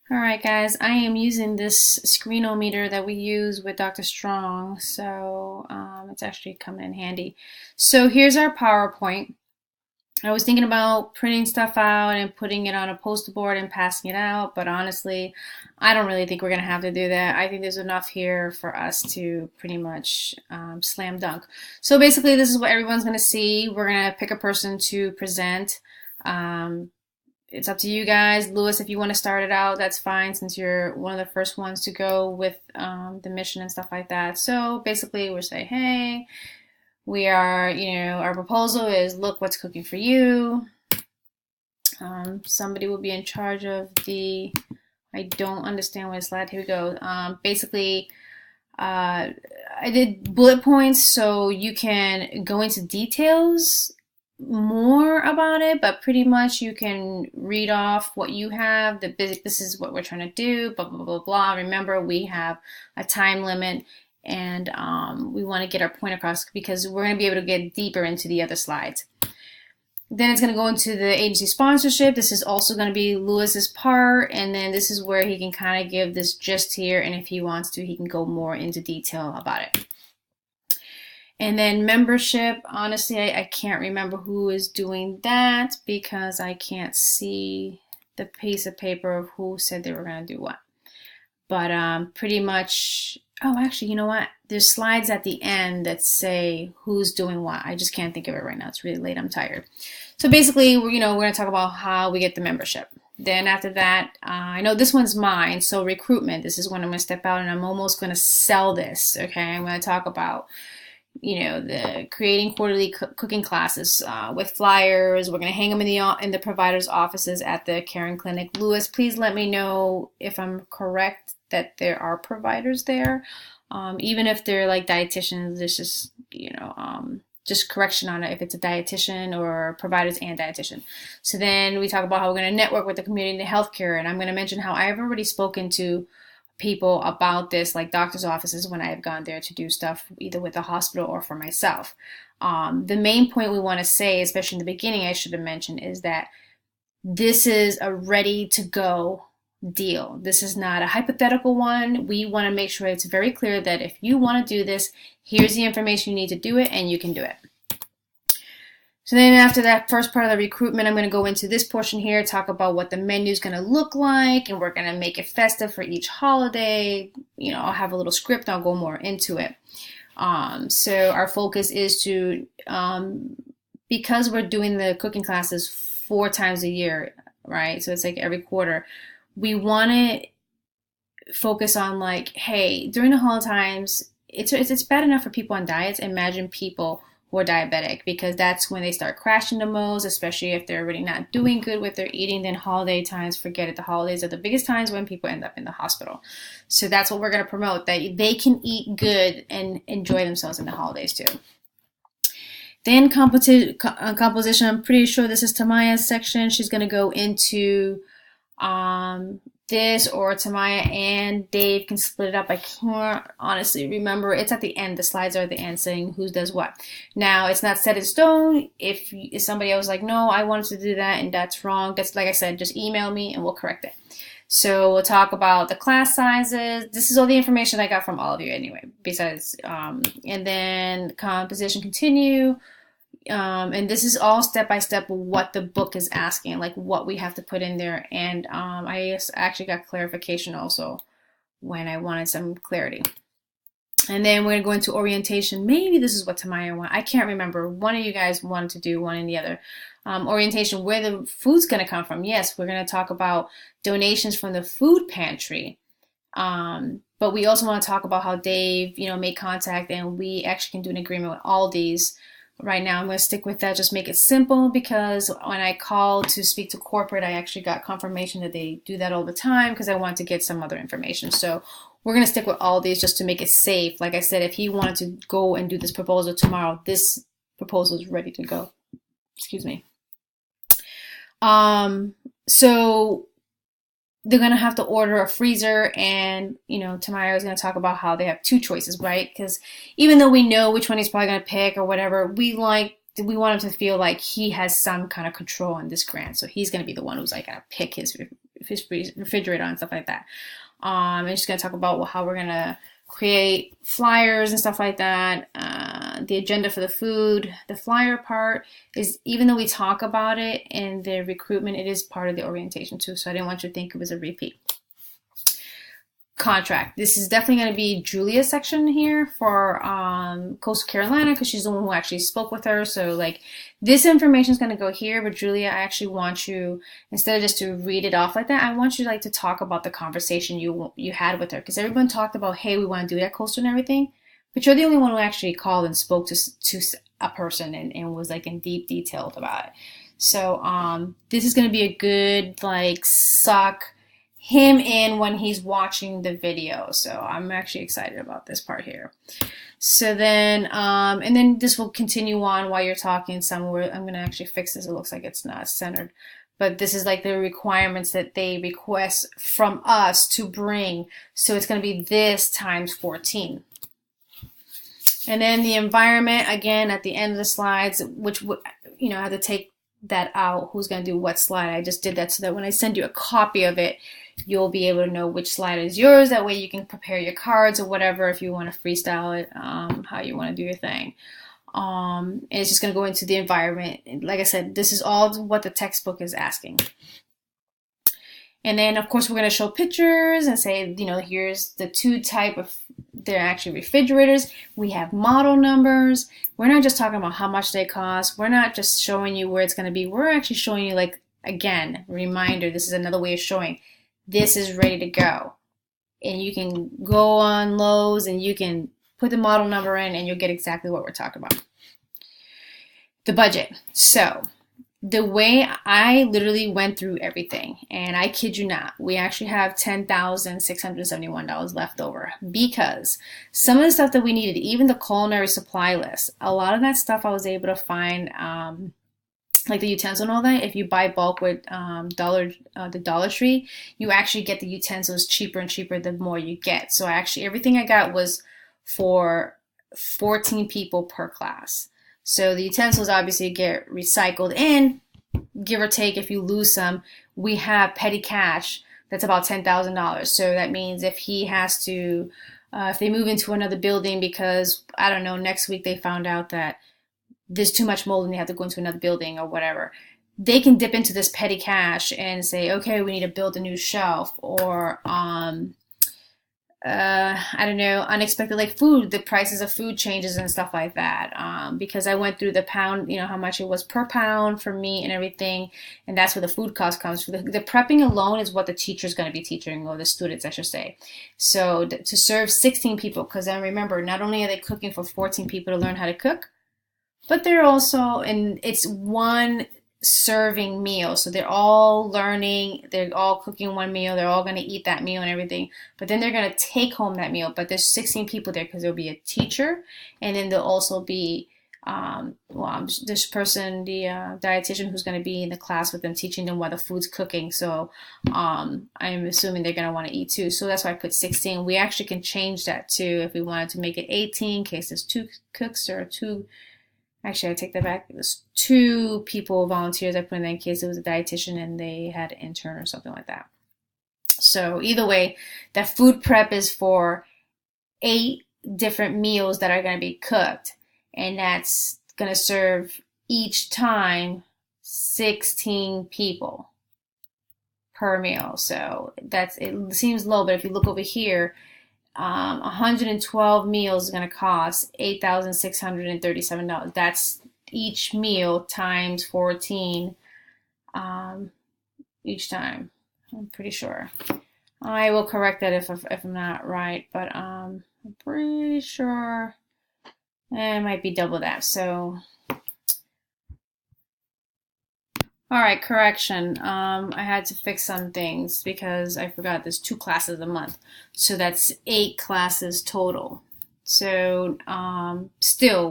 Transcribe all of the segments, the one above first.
All right, guys, I am using this screenometer that we use with Dr. Strong, so it's actually coming in handy. So here's our PowerPoint. I was thinking about printing stuff out and putting it on a poster board and passing it out, but honestly, I don't really think we're going to have to do that. I think there's enough here for us to pretty much slam dunk. So basically, this is what everyone's going to see. We're going to pick a person to present. Um, it's up to you guys. Lewis, if you want to start it out, that's fine since you're one of the first ones to go with the mission and stuff like that. So basically, we'll say, hey, we are, our proposal is look what's cooking for you. Somebody will be in charge of I don't understand what slide. Here we go. Basically, I did bullet points so you can go into details more about it, but pretty much you can read off what you have. This is what we're trying to do, blah, blah, blah, blah. Remember, we have a time limit and we want to get our point across because we're going to be able to get deeper into the other slides. Then it's going to go into the agency sponsorship. This is also going to be Lewis's part, and then this is where he can kind of give this gist here, and if he wants to, he can go more into detail about it. And then membership, honestly, I can't remember who is doing that because I can't see the piece of paper of who said they were going to do what. But pretty much, oh, actually, you know what? There's slides at the end that say who's doing what. I just can't think of it right now. It's really late. I'm tired. So basically, we're going to talk about how we get the membership. Then after that, I know this one's mine. So recruitment, this is when I'm going to step out and I'm almost going to sell this. Okay, I'm going to talk about the creating quarterly cooking classes with flyers. We're going to hang them in the providers' offices at the Caring Clinic. Lewis, please let me know if I'm correct that there are providers there. Even if they're like dietitians, there's just correction on it if it's a dietitian or providers and dietitian. So then we talk about how we're going to network with the community in healthcare, and I'm going to mention how I've already spoken to people about this, like doctor's offices, when I have gone there to do stuff either with the hospital or for myself. The main point we want to say, especially in the beginning, I should have mentioned, is that this is a ready to go deal. This is not a hypothetical one. We want to make sure it's very clear that if you want to do this, here's the information you need to do it, and you can do it. So then after that first part of the recruitment, I'm going to go into this portion here, talk about what the menu is going to look like, and we're going to make it festive for each holiday. I'll have a little script. I'll go more into it. So our focus is to, because we're doing the cooking classes 4 times a year, right? So it's like every quarter. We want to focus on like, hey, during the holiday times, it's bad enough for people on diets. Imagine people who are diabetic, because that's when they start crashing the most, especially if they're already not doing good with their eating. Then holiday times, forget it. The holidays are the biggest times when people end up in the hospital. So that's what we're going to promote, that they can eat good and enjoy themselves in the holidays too. Then composition, I'm pretty sure this is Tamaya's section. She's going to go into this, or Tamaya and Dave can split it up. I can't honestly remember. It's at the end. The slides are at the end saying who does what. Now, it's not set in stone. If somebody else like, no, I wanted to do that and that's wrong, that's like I said, just email me and we'll correct it. So we'll talk about the class sizes. This is all the information I got from all of you anyway, besides, and then composition continue. And this is all step by step what the book is asking, like what we have to put in there. And I actually got clarification also when I wanted some clarity. And then we're going to go into orientation. Maybe this is what Tamaya wanted. I can't remember. One of you guys wanted to do one and the other. Orientation, where the food's going to come from. Yes, we're going to talk about donations from the food pantry. But we also want to talk about how Dave, made contact, and we actually can do an agreement with Aldi's. Right now, I'm going to stick with that, just make it simple, because when I called to speak to corporate, I actually got confirmation that they do that all the time because I want to get some other information. So we're going to stick with all these just to make it safe. Like I said, if he wanted to go and do this proposal tomorrow, this proposal is ready to go. Excuse me. So they're going to have to order a freezer, and, Tamaya is going to talk about how they have 2 choices, right? Because even though we know which one he's probably going to pick or whatever, we want him to feel like he has some kind of control on this grant. So he's going to be the one who's like going to pick his refrigerator and stuff like that. I'm just gonna talk about how we're gonna create flyers and stuff like that. The agenda for the food. The flyer part is, even though we talk about it in the recruitment, it is part of the orientation too. So I didn't want you to think it was a repeat. Contract. This is definitely going to be Julia's section here for Coastal Carolina, because she's the one who actually spoke with her. So like, this information is going to go here, but Julia, I actually want you, instead of just to read it off like that, I want you like to talk about the conversation you had with her, because everyone talked about, hey, we want to do that Coastal and everything, but you're the only one who actually called and spoke to a person and was like in deep detail about it. So this is going to be a good like suck him in when he's watching the video. So I'm actually excited about this part here. So then, and then this will continue on while you're talking somewhere. I'm going to actually fix this. It looks like it's not centered. But this is like the requirements that they request from us to bring. So it's going to be this times 14. And then the environment, again, at the end of the slides, which, you know, I have to take that out. Who's going to do what slide? I just did that so that when I send you a copy of it, you'll be able to know which slide is yours. That way you can prepare your cards or whatever if you want to freestyle it, how you want to do your thing. And it's just going to go into the environment. Like I said, this is all what the textbook is asking. And then, of course, we're going to show pictures and say, you know, here's the two type of, they're actually refrigerators. We have model numbers. We're not just talking about how much they cost. We're not just showing you where it's going to be. We're actually showing you, like, again, reminder, this is another way of showing this is ready to go. And you can go on Lowe's and you can put the model number in and you'll get exactly what we're talking about. The budget. So the way I literally went through everything, and I kid you not, we actually have $10,671 left over, because some of the stuff that we needed, even the culinary supply list, a lot of that stuff I was able to find, like the utensil and all that. If you buy bulk with the Dollar Tree, you actually get the utensils cheaper and cheaper the more you get. So everything I got was for 14 people per class. So the utensils obviously get recycled, and give or take, if you lose some, we have petty cash that's about $10,000. So that means if he has to, if they move into another building because, I don't know, next week they found out that there's too much mold and they have to go into another building or whatever, they can dip into this petty cash and say, okay, we need to build a new shelf, or I don't know, unexpected, like food, the prices of food changes and stuff like that. Because I went through the pound, you know, how much it was per pound for meat and everything, and that's where the food cost comes from. The prepping alone is what the teacher's going to be teaching, or the students, I should say. So to serve 16 people, because then remember, not only are they cooking for 14 people to learn how to cook, but they're also, and it's one serving meal. So they're all learning, they're all cooking one meal, they're all going to eat that meal and everything, but then they're going to take home that meal. But there's 16 people there because there'll be a teacher, and then there'll also be this person, the dietitian, who's going to be in the class with them, teaching them while the food's cooking. So I'm assuming they're going to want to eat too. So that's why I put 16. We actually can change that too if we wanted to make it 18 in case there's two cooks or two. Actually, I take that back. It was 2 people, volunteers, I put in there in case it was a dietitian and they had an intern or something like that. So either way, that food prep is for 8 different meals that are going to be cooked. And that's going to serve each time 16 people per meal. So it seems low, but if you look over here, 112 meals is going to cost $8,637. That's each meal times 14 each time. I'm pretty sure. I will correct that if I'm not right, but I'm pretty sure it might be double that. So, all right, correction. I had to fix some things because I forgot there's 2 classes a month. So that's 8 classes total. So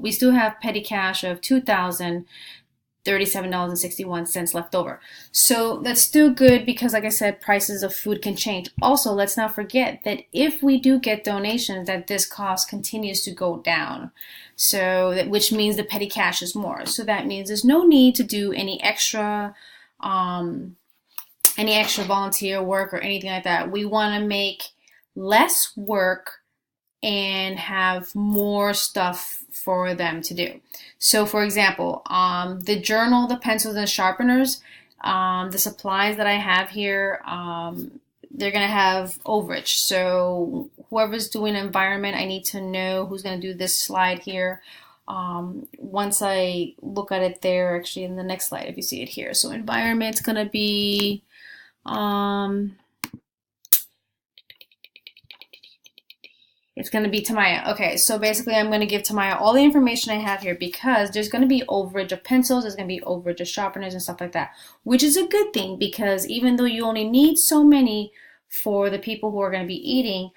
we still have petty cash of $2,037.61 left over. So that's still good because, like I said, prices of food can change. Also, let's not forget that if we do get donations, that this cost continues to go down. So which means the petty cash is more. So that means there's no need to do any extra any extra volunteer work or anything like that. We want to make less work and have more stuff for them to do. So, for example, the journal, the pencils and sharpeners, the supplies that I have here, they're gonna have overage. So whoever's doing environment, I need to know who's gonna do this slide here. Once I look at it there, actually in the next slide, if you see it here. So environment's gonna be it's going to be Tamaya. Okay, so basically I'm going to give Tamaya all the information I have here because there's going to be overage of pencils, there's going to be overage of sharpeners and stuff like that, which is a good thing because even though you only need so many for the people who are going to be eating,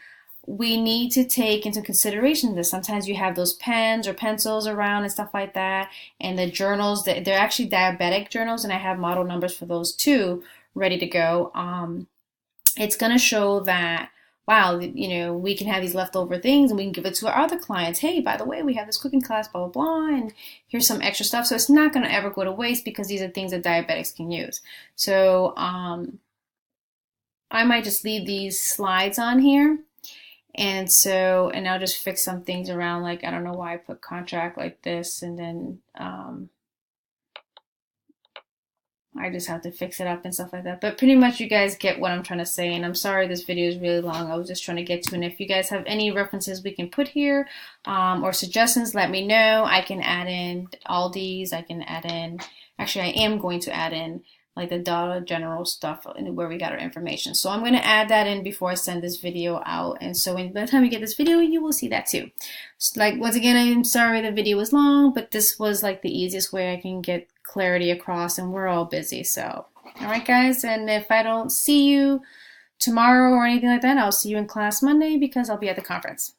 we need to take into consideration that sometimes you have those pens or pencils around and stuff like that, and the journals, they're actually diabetic journals, and I have model numbers for those too ready to go. It's going to show that, wow, you know, we can have these leftover things and we can give it to our other clients. Hey, by the way, we have this cooking class, blah, blah, blah, and here's some extra stuff. So it's not going to ever go to waste because these are things that diabetics can use. So I might just leave these slides on here. And I'll just fix some things around, like, I don't know why I put contract like this, and then I just have to fix it up and stuff like that. But pretty much you guys get what I'm trying to say. And I'm sorry this video is really long. I was just trying to get to it. And if you guys have any references we can put here or suggestions, let me know. I can add in all these. I can add in, actually I am going to add in like the Dollar General stuff and where we got our information. So I'm going to add that in before I send this video out. And so by the time you get this video, you will see that too. So, like, once again, I'm sorry the video was long, but this was like the easiest way I can get clarity across, and we're all busy. So, all right, guys. And if I don't see you tomorrow or anything like that, I'll see you in class Monday because I'll be at the conference.